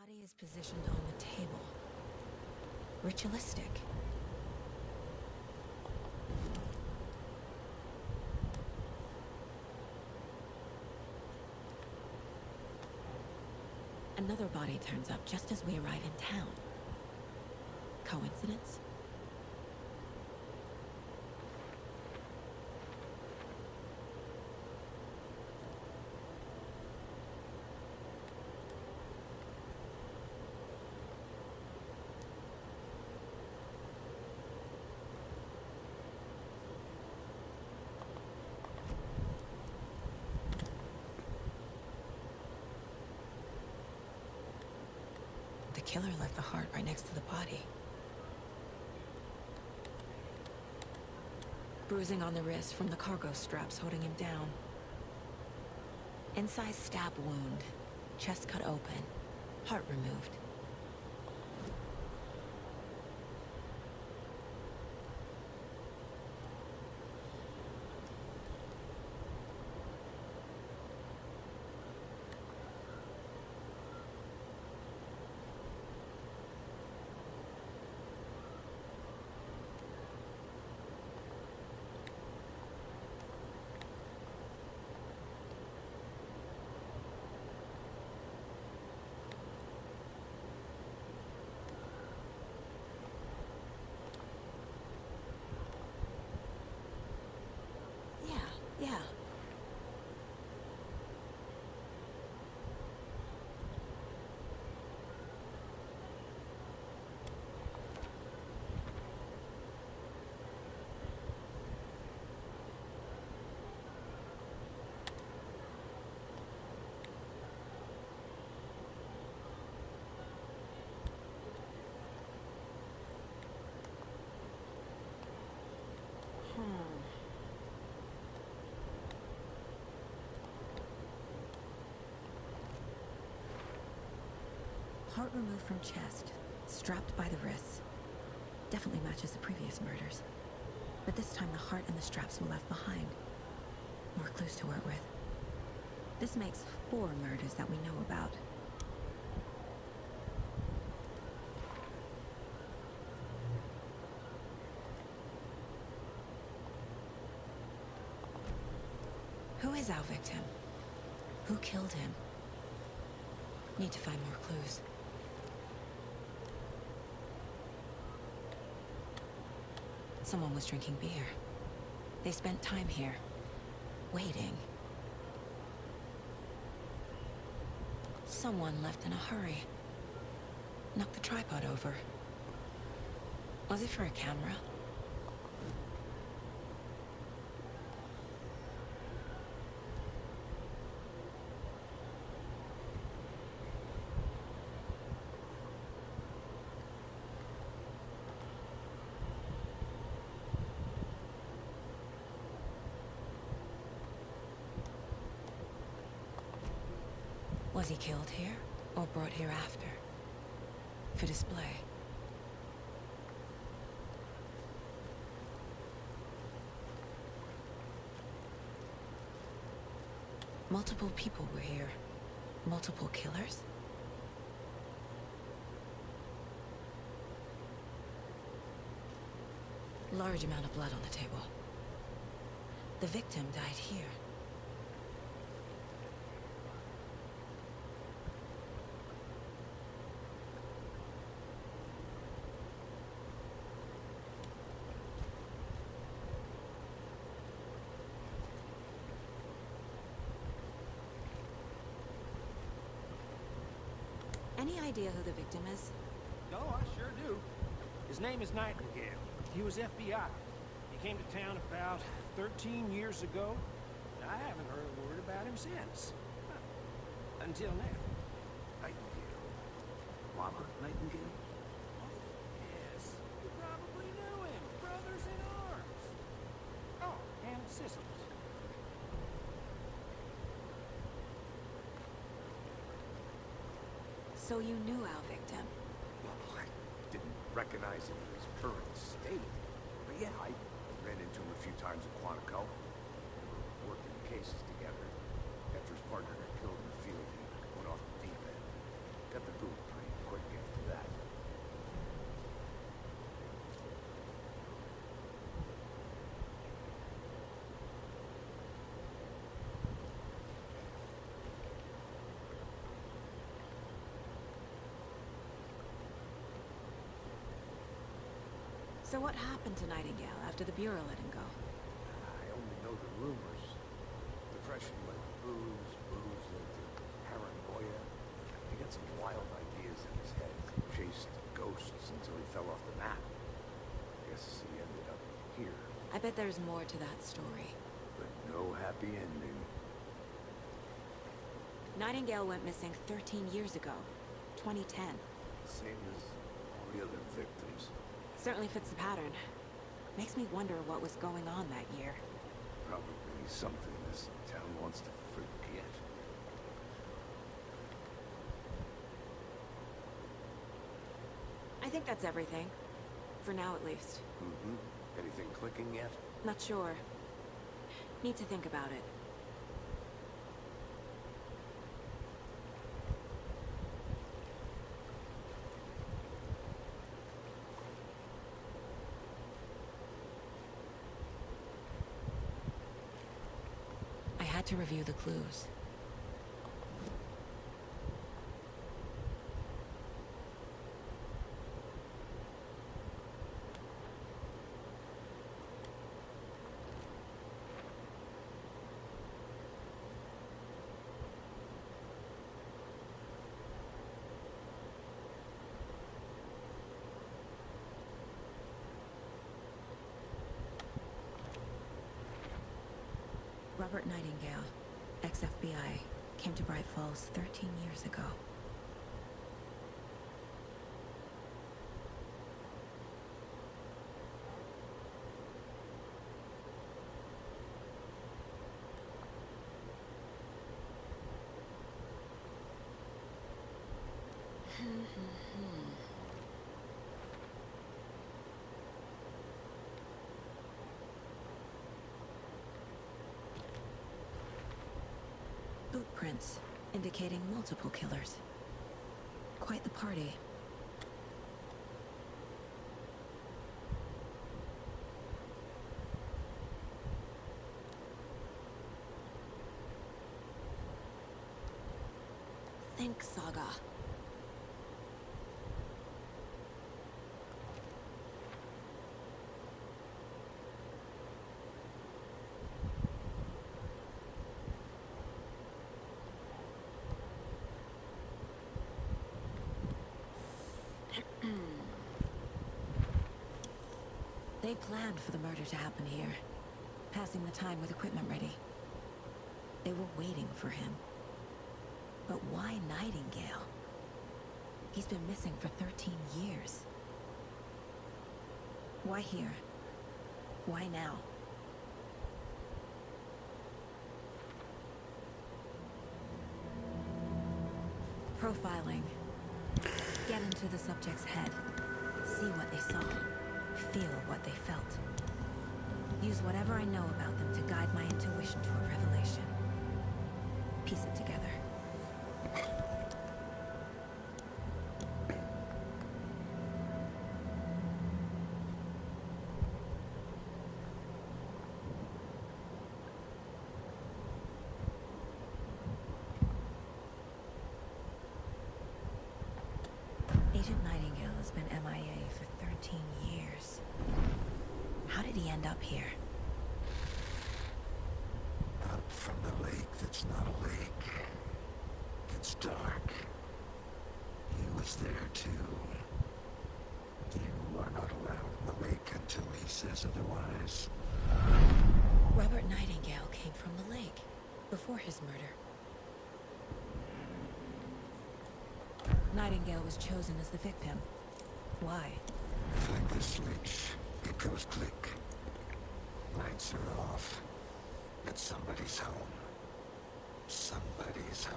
body is positioned on the table. Ritualistic. Another body turns up just as we arrive in town. Coincidence? The killer left the heart right next to the body. Bruising on the wrist from the cargo straps holding him down. Incised stab wound. Chest cut open. Heart removed. Yeah. Heart removed from chest, strapped by the wrists. Definitely matches the previous murders. But this time the heart and the straps were left behind. More clues to work with. This makes 4 murders that we know about. Who is our victim? Who killed him? Need to find more clues. Someone was drinking beer. They spent time here, waiting. Someone left in a hurry. Knocked the tripod over. Was it for a camera? Was he killed here, or brought here after? For display? Multiple people were here. Multiple killers? Large amount of blood on the table. The victim died here. Any idea who the victim is? Oh, I sure do. His name is Nightingale. He was FBI. He came to town about 13 years ago. I haven't heard a word about him since. Until now. Nightingale. Robert Nightingale? Yes, you probably knew him. Brothers in arms. Oh, and sisters. So you knew our victim? Well, I didn't recognize him in his current state. But yeah, I ran into him a few times at Quantico. We were working cases together. After his partner got killed in the field, he went off the deep end. Got the boot pretty So what happened to Nightingale after the Bureau let him go? I only know the rumors. Depression led to booze, booze led to paranoia. He got some wild ideas in his head. Chased ghosts until he fell off the map. Guess he ended up here. I bet there's more to that story. But no happy ending. Nightingale went missing 13 years ago. 2010. Same as all the other victims. Certainly fits the pattern. Makes me wonder what was going on that year. Probably something this town wants to forget. I think that's everything. For now, at least. Mm-hmm. Anything clicking yet? Not sure. Need to think about it. I had to review the clues. Robert Nightingale, ex-FBI, came to Bright Falls 13 years ago. Boot prints indicating multiple killers. Quite the party. Think Saga. They planned for the murder to happen here, passing the time with equipment ready. They were waiting for him. But why Nightingale? He's been missing for 13 years. Why here? Why now? Profiling. Get into the subject's head. See what they saw. Feel what they felt. Use whatever I know about them to guide my intuition to a revelation. Piece it together. Agent Nightingale has been MIA for 13 years. How did he end up here? Up from the lake that's not a lake. It's dark. He was there too. You are not allowed in the lake until he says otherwise. Robert Nightingale came from the lake before his murder. Nightingale was chosen as the victim. Why? Flick the switch. It goes click. Lights are off. But somebody's home. Somebody's home.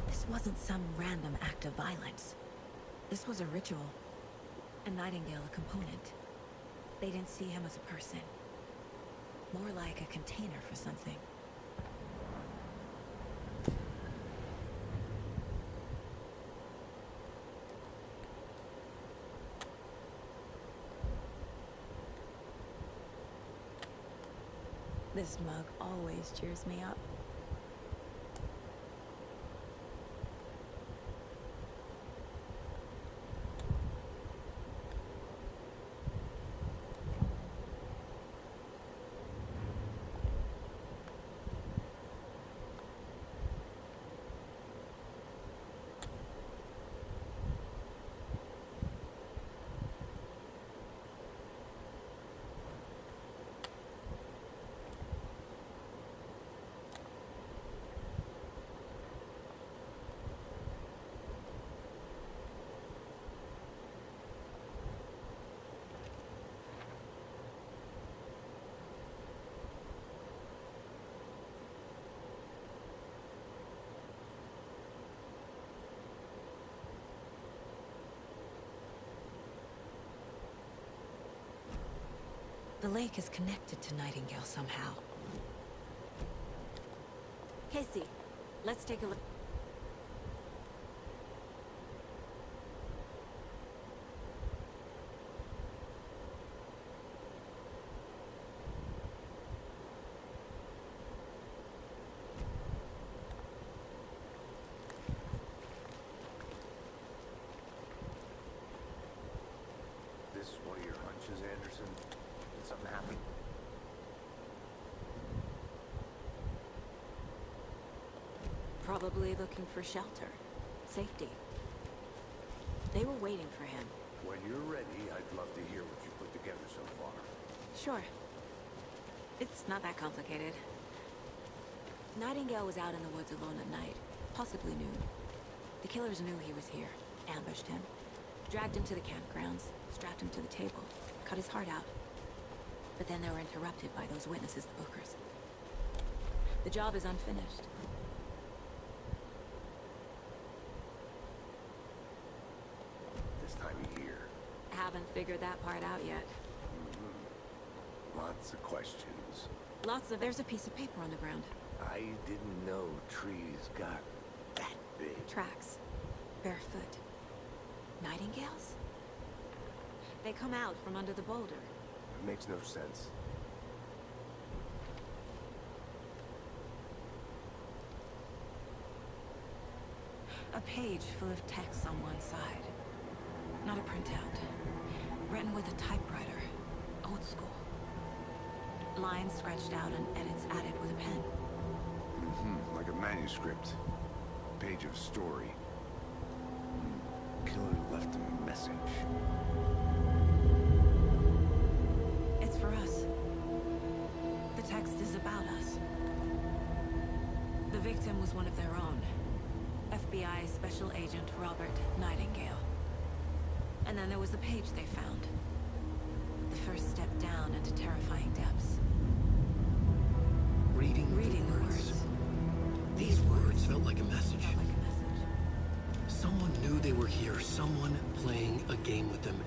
This wasn't some random act of violence. This was a ritual. And Nightingale a component. They didn't see him as a person. More like a container for something. This mug always cheers me up. The lake is connected to Nightingale somehow. Casey, let's take a look. This one of your hunches, Anderson? Did something happen? Probably looking for shelter. Safety. They were waiting for him. When you're ready, I'd love to hear what you put together so far. Sure. It's not that complicated. Nightingale was out in the woods alone at night, possibly noon. The killers knew he was here, ambushed him, dragged him to the campgrounds, strapped him to the table, cut his heart out. But then they were interrupted by those witnesses, the Bookers. The job is unfinished. This time of year, Haven't figured that part out yet. lots of questions. There's a piece of paper on the ground. I didn't know trees got that big. Tracks. Barefoot. Nightingales? They come out from under the boulder. It makes no sense. A page full of text on one side. Not a printout. Written with a typewriter. Old school. Lines scratched out and edits added with a pen. Like a manuscript. Page of story. Killer left a message. It's for us. The text is about us. The victim was one of their own. FBI Special Agent Robert Nightingale. And then there was the page they found. The first step down into terrifying depths. Reading the words. These words felt like a message. Felt like a message. Someone knew they were here. Someone playing a game with them.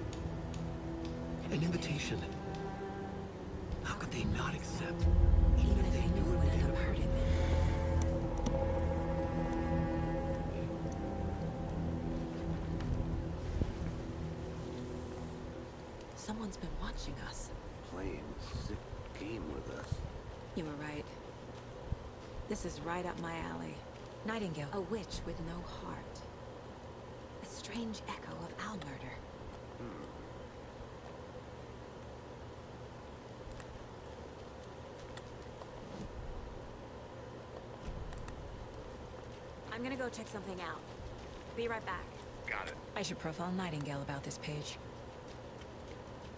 An invitation. How could they not accept? Even if they knew it would end up hurting them. Someone's been watching us. Playing a sick game with us. You were right. This is right up my alley. Nightingale, a witch with no heart. A strange echo of Al murder. I'm gonna go check something out. Be right back. Got it. I should profile Nightingale about this page.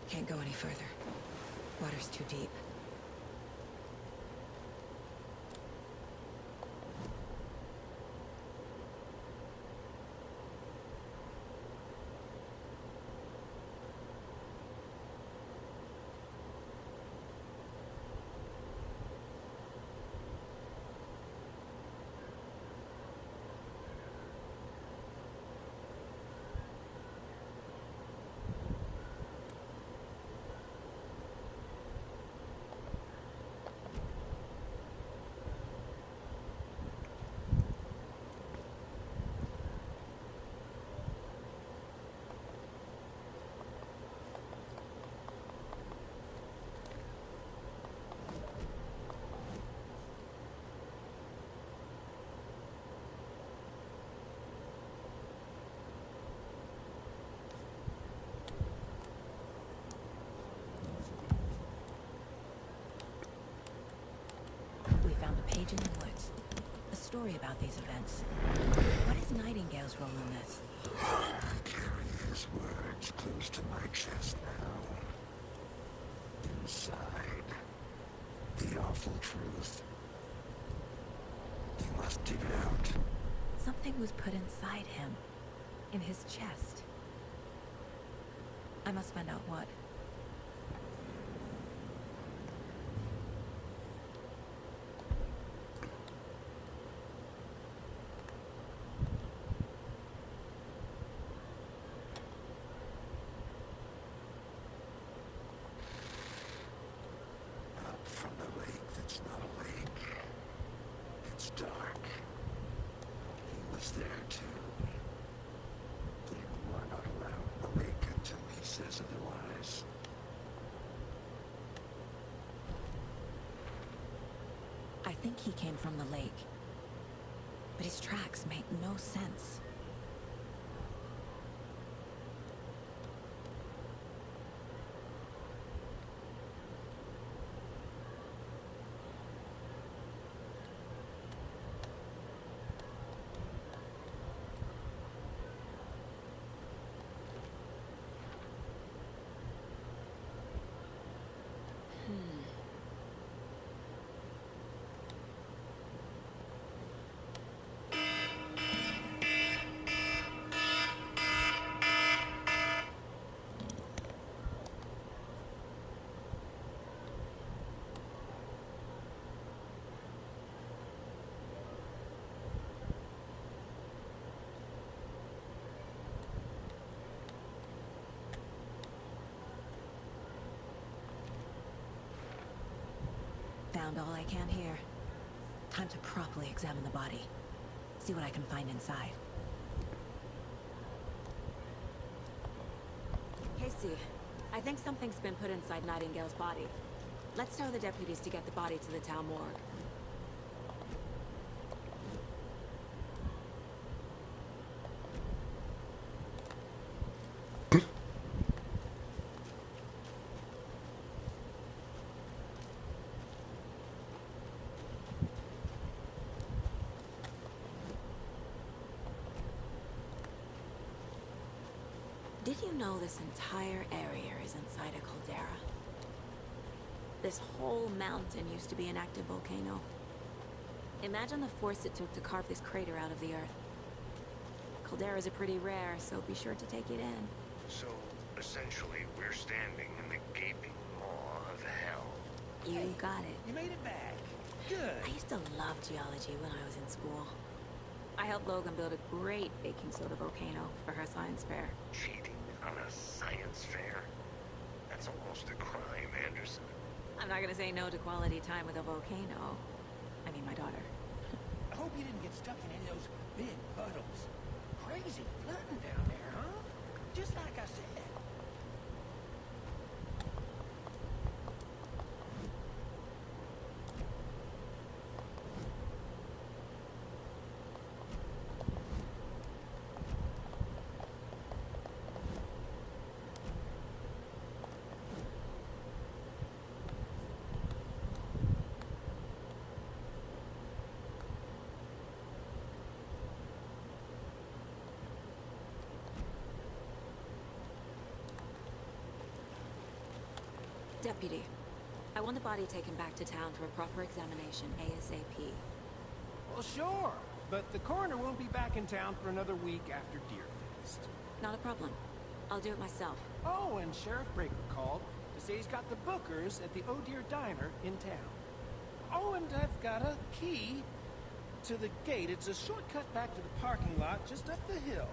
Can't go any further. Water's too deep. We found a page in the woods. A story about these events. What is Nightingale's role in this? I carry his words close to my chest now. Inside, the awful truth. You must dig it out. Something was put inside him. In his chest. I must find out what. think he came from the lake. But his tracks make no sense. Found all I can here. Time to properly examine the body. See what I can find inside. Casey, I think something's been put inside Nightingale's body. Let's tell the deputies to get the body to the town morgue. Did you know this entire area is inside a caldera? This whole mountain used to be an active volcano. Imagine the force it took to carve this crater out of the earth. Calderas are pretty rare, so be sure to take it in. So, essentially, we're standing in the gaping maw of hell. You got it. You made it back. Good. I used to love geology when I was in school. I helped Logan build a great baking soda volcano for her science fair. Cheating on a science fair? That's almost a crime, Anderson. I'm not gonna say no to quality time with a volcano. I mean, my daughter. I hope you didn't get stuck in any of those big puddles. Crazy flooding down there, huh? Just like I said. Deputy, I want the body taken back to town for a proper examination ASAP. Well, sure. But the coroner won't be back in town for another week after Deer Feast. Not a problem. I'll do it myself. Oh, and Sheriff Breaker called to say he's got the bookers at the Oh Deer Diner in town. Oh, and I've got a key to the gate. It's a shortcut back to the parking lot just up the hill.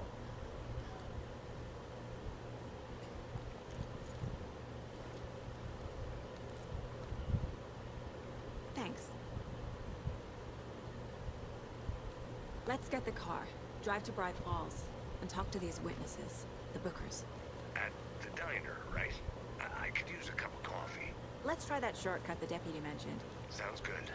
Thanks. Let's get the car, drive to Bright Falls, and talk to these witnesses, the bookers. At the diner, right? I could use a cup of coffee. Let's try that shortcut the deputy mentioned. Sounds good.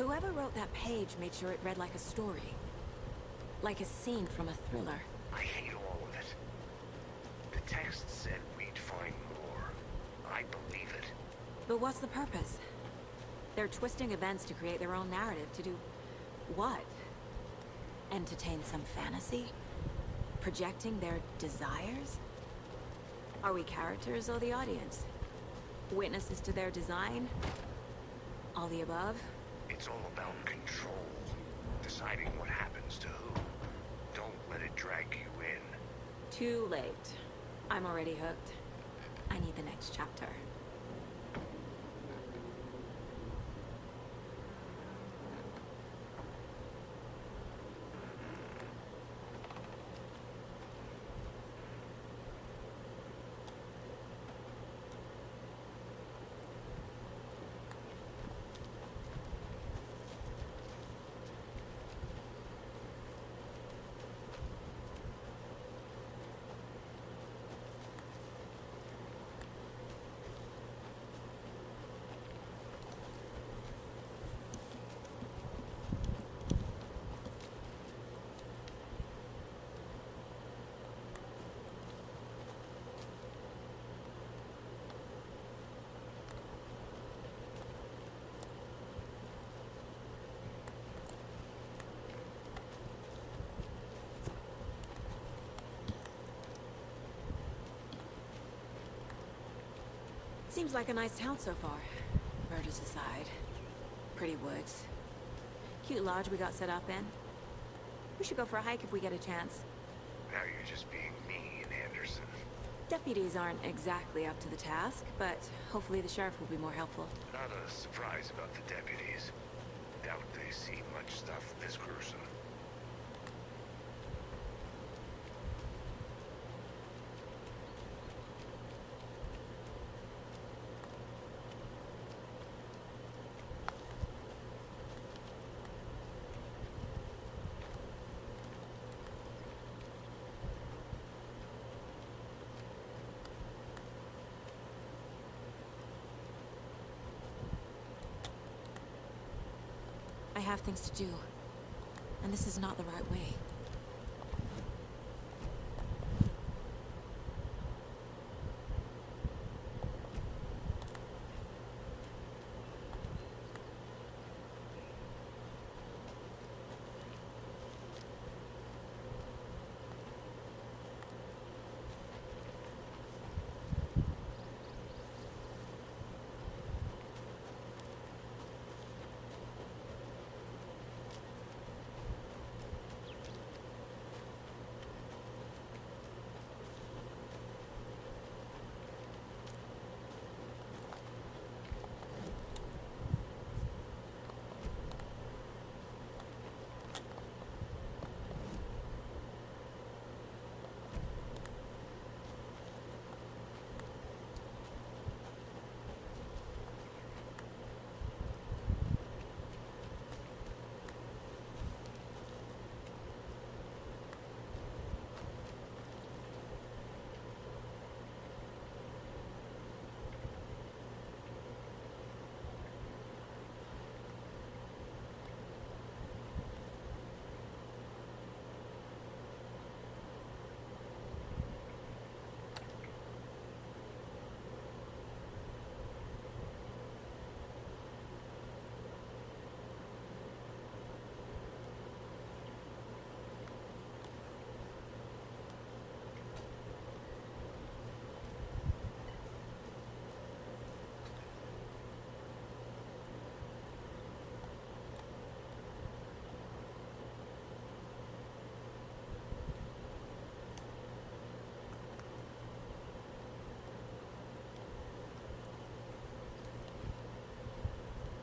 Whoever wrote that page made sure it read like a story. Like a scene from a thriller. I hate all of it. The text said we'd find more. I believe it. But what's the purpose? They're twisting events to create their own narrative. To do what? Entertain some fantasy? Projecting their desires? Are we characters or the audience? Witnesses to their design? All the above? It's all about control. Deciding what happens to who. Don't let it drag you in. Too late. I'm already hooked. I need the next chapter. Seems like a nice town so far. Murders aside. Pretty woods. Cute lodge we got set up in. We should go for a hike if we get a chance. Now you're just being mean, Anderson. Deputies aren't exactly up to the task, but hopefully the sheriff will be more helpful. Not a surprise about the deputies. Doubt they see much stuff this gruesome. I have things to do, and this is not the right way.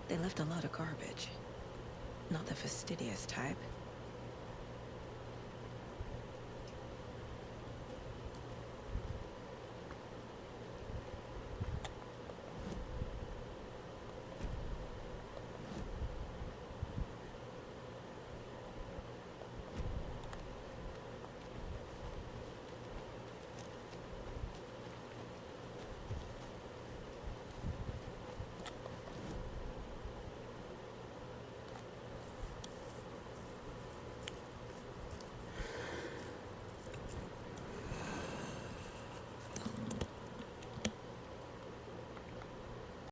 They left a lot of garbage. Not the fastidious type.